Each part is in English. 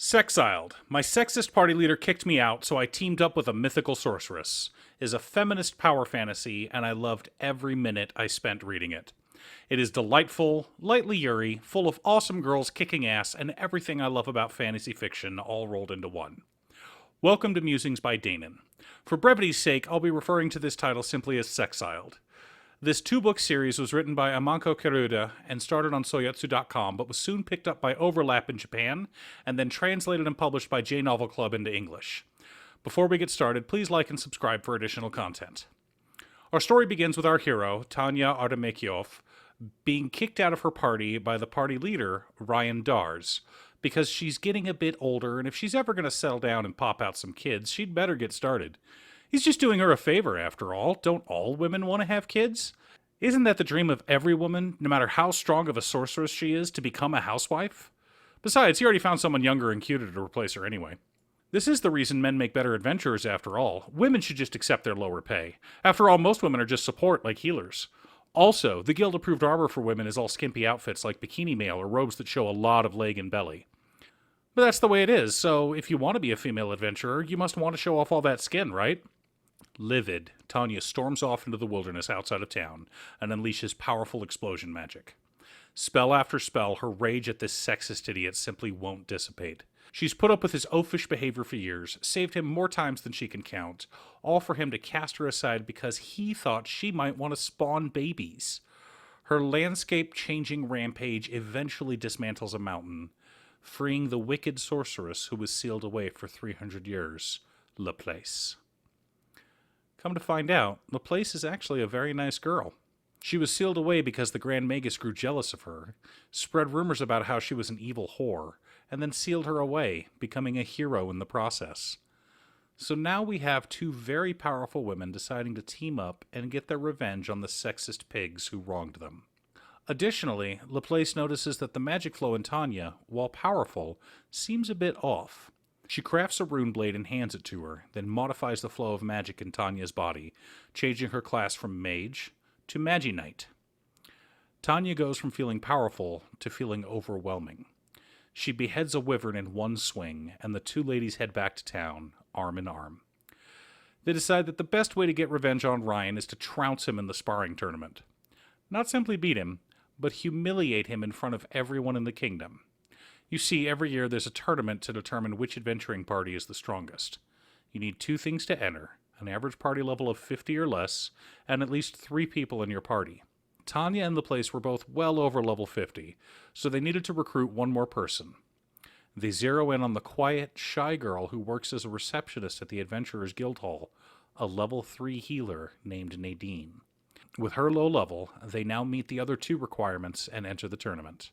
Sexiled. My sexist party leader kicked me out, so I teamed up with a mythical sorceress. Is a feminist power fantasy, and I loved every minute I spent reading it. It is delightful, lightly yuri, full of awesome girls kicking ass, and everything I love about fantasy fiction all rolled into one. Welcome to Musings by Danon. For brevity's sake, I'll be referring to this title simply as Sexiled. This two-book series was written by Amanko Kiruda and started on Soyotsu.com, but was soon picked up by Overlap in Japan, and then translated and published by J Novel Club into English. Before we get started, please like and subscribe for additional content. Our story begins with our hero, Tanya Artemekyov, being kicked out of her party by the party leader, Ryan Dars, because she's getting a bit older, and if she's ever going to settle down and pop out some kids, she'd better get started. He's just doing her a favor, after all. Don't all women want to have kids? Isn't that the dream of every woman, no matter how strong of a sorceress she is, to become a housewife? Besides, he already found someone younger and cuter to replace her anyway. This is the reason men make better adventurers, after all. Women should just accept their lower pay. After all, most women are just support, like healers. Also, the guild-approved armor for women is all skimpy outfits like bikini mail or robes that show a lot of leg and belly. But that's the way it is, so if you want to be a female adventurer, you must want to show off all that skin, right? Livid, Tanya storms off into the wilderness outside of town and unleashes powerful explosion magic. Spell after spell, her rage at this sexist idiot simply won't dissipate. She's put up with his oafish behavior for years, saved him more times than she can count, all for him to cast her aside because he thought she might want to spawn babies. Her landscape-changing rampage eventually dismantles a mountain, freeing the wicked sorceress who was sealed away for 300 years, Laplace. Come to find out, Laplace is actually a very nice girl. She was sealed away because the Grand Magus grew jealous of her, spread rumors about how she was an evil whore, and then sealed her away, becoming a hero in the process. So now we have two very powerful women deciding to team up and get their revenge on the sexist pigs who wronged them. Additionally, Laplace notices that the magic flow in Tanya, while powerful, seems a bit off. She crafts a rune blade and hands it to her, then modifies the flow of magic in Tanya's body, changing her class from mage to Magi Knight. Tanya goes from feeling powerful to feeling overwhelming. She beheads a wyvern in one swing, and the two ladies head back to town, arm in arm. They decide that the best way to get revenge on Ryan is to trounce him in the sparring tournament. Not simply beat him, but humiliate him in front of everyone in the kingdom. You see, every year there's a tournament to determine which adventuring party is the strongest. You need two things to enter, an average party level of 50 or less, and at least 3 people in your party. Tanya and Laplace were both well over level 50, so they needed to recruit one more person. They zero in on the quiet, shy girl who works as a receptionist at the Adventurers Guild Hall, a level 3 healer named Nadine. With her low level, they now meet the other 2 requirements and enter the tournament.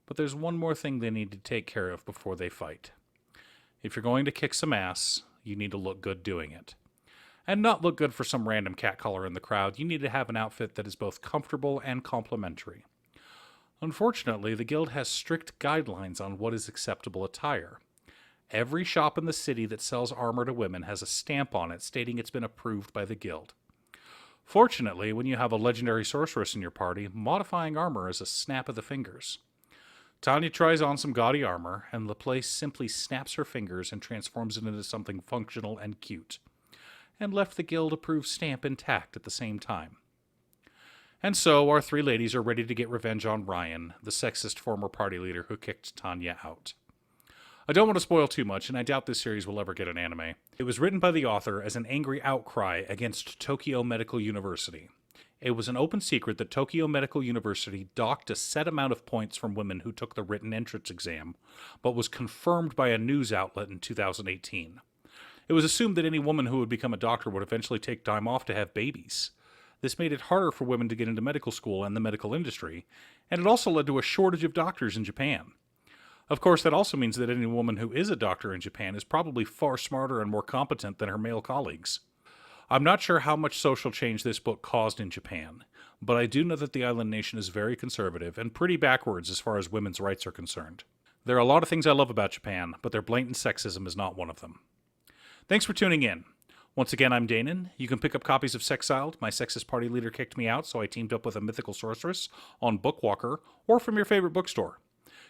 But there's one more thing they need to take care of before they fight. If you're going to kick some ass, you need to look good doing it. And not look good for some random catcaller in the crowd. You need to have an outfit that is both comfortable and complimentary. Unfortunately, the guild has strict guidelines on what is acceptable attire. Every shop in the city that sells armor to women has a stamp on it stating it's been approved by the guild. Fortunately, when you have a legendary sorceress in your party, modifying armor is a snap of the fingers. Tanya tries on some gaudy armor, and Laplace simply snaps her fingers and transforms it into something functional and cute, and left the guild-approved stamp intact at the same time. And so, our 3 ladies are ready to get revenge on Ryan, the sexist former party leader who kicked Tanya out. I don't want to spoil too much, and I doubt this series will ever get an anime. It was written by the author as an angry outcry against Tokyo Medical University. It was an open secret that Tokyo Medical University docked a set amount of points from women who took the written entrance exam, but was confirmed by a news outlet in 2018. It was assumed that any woman who would become a doctor would eventually take time off to have babies. This made it harder for women to get into medical school and the medical industry, and it also led to a shortage of doctors in Japan. Of course, that also means that any woman who is a doctor in Japan is probably far smarter and more competent than her male colleagues. I'm not sure how much social change this book caused in Japan, but I do know that the island nation is very conservative and pretty backwards as far as women's rights are concerned. There are a lot of things I love about Japan, but their blatant sexism is not one of them. Thanks for tuning in. Once again, I'm Danon. You can pick up copies of Sexiled, My Sexist Party Leader Kicked Me Out, so I teamed up with a Mythical Sorceress, on Bookwalker, or from your favorite bookstore.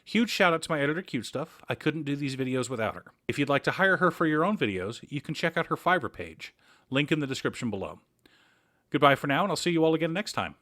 Huge shout out to my editor, Cute Stuff. I couldn't do these videos without her. If you'd like to hire her for your own videos, you can check out her Fiverr page. Link in the description below. Goodbye for now, and I'll see you all again next time.